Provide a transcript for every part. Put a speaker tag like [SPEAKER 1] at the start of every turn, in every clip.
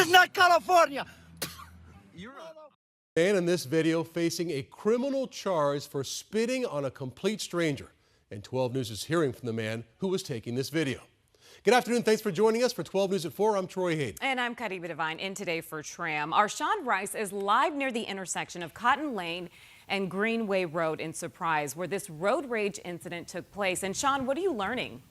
[SPEAKER 1] is not California.
[SPEAKER 2] Man in this video facing a criminal charge for spitting on a complete stranger. And 12 News is hearing from the man who was taking this video. Good afternoon. Thanks for joining us for 12 News at 4. I'm Troy Hayden.
[SPEAKER 3] And I'm Kadiba Devine in today for Tram. Our Sean Rice is live near the intersection of Cotton Lane and Greenway Road in Surprise, where this road rage incident took place. And Sean, what are you learning?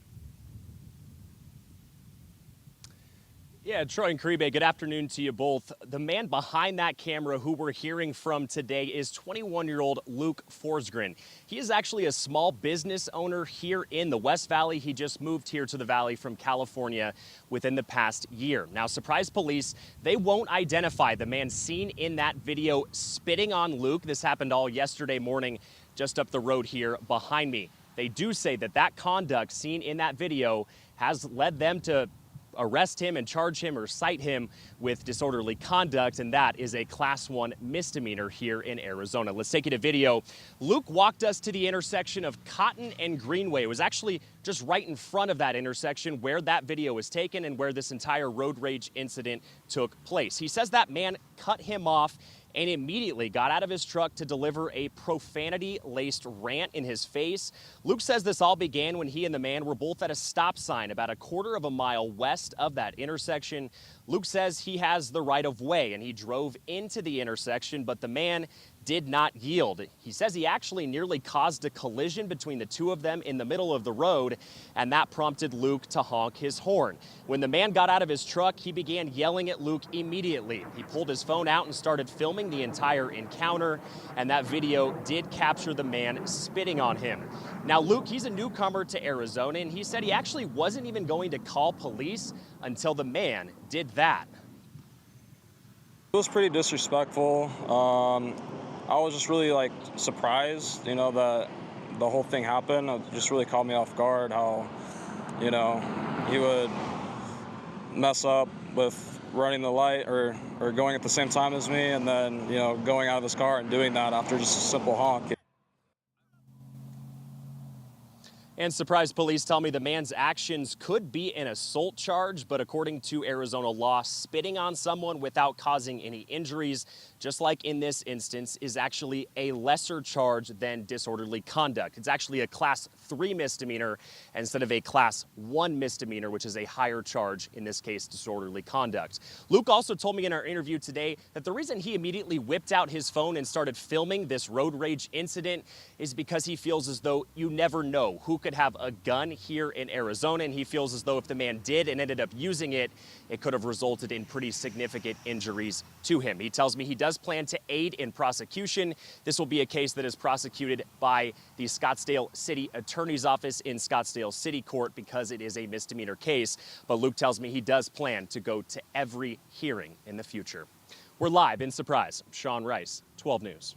[SPEAKER 4] Yeah, Troy and Karibe, good afternoon to you both. The man behind that camera who we're hearing from today is 21-year-old Luke Forsgren. He is actually a small business owner here in the West Valley. He just moved here to the Valley from California within the past year. Now, Surprise police, they won't identify the man seen in that video spitting on Luke. This happened all yesterday morning just up the road here behind me. They do say that that conduct seen in that video has led them to arrest him and charge him or cite him with disorderly conduct, and that is a Class 1 misdemeanor here in Arizona. Let's take you to video. Luke walked us to the intersection of Cotton and Greenway. It was actually just right in front of that intersection where that video was taken and where this entire road rage incident took place. He says that man cut him off and immediately got out of his truck to deliver a profanity-laced rant in his face. Luke says this all began when he and the man were both at a stop sign about a quarter of a mile west of that intersection. Luke says he has the right of way and he drove into the intersection, but the man did not yield. He says he actually nearly caused a collision between the two of them in the middle of the road, and that prompted Luke to honk his horn. When the man got out of his truck, he began yelling at Luke immediately. He pulled his phone out and started filming the entire encounter, and that video did capture the man spitting on him. Now, Luke, he's a newcomer to Arizona, and he said he actually wasn't even going to call police until the man did that.
[SPEAKER 5] It was pretty disrespectful. I was just really surprised, that the whole thing happened. It just really caught me off guard how, he would mess up with running the light or going at the same time as me, and then, going out of his car and doing that after just a simple honk.
[SPEAKER 4] And Surprise police tell me the man's actions could be an assault charge, but according to Arizona law, spitting on someone without causing any injuries, just like in this instance, is actually a lesser charge than disorderly conduct. It's actually a Class 3 misdemeanor instead of a Class 1 misdemeanor, which is a higher charge, in this case, disorderly conduct. Luke also told me in our interview today that the reason he immediately whipped out his phone and started filming this road rage incident is because he feels as though you never know who could have a gun here in Arizona, and he feels as though if the man did and ended up using it, it could have resulted in pretty significant injuries to him. He tells me he does plan to aid in prosecution. This will be a case that is prosecuted by the Scottsdale City Attorney's Office in Scottsdale City Court because it is a misdemeanor case, but Luke tells me he does plan to go to every hearing in the future. We're live in Surprise. I'm Sean Rice, 12 News.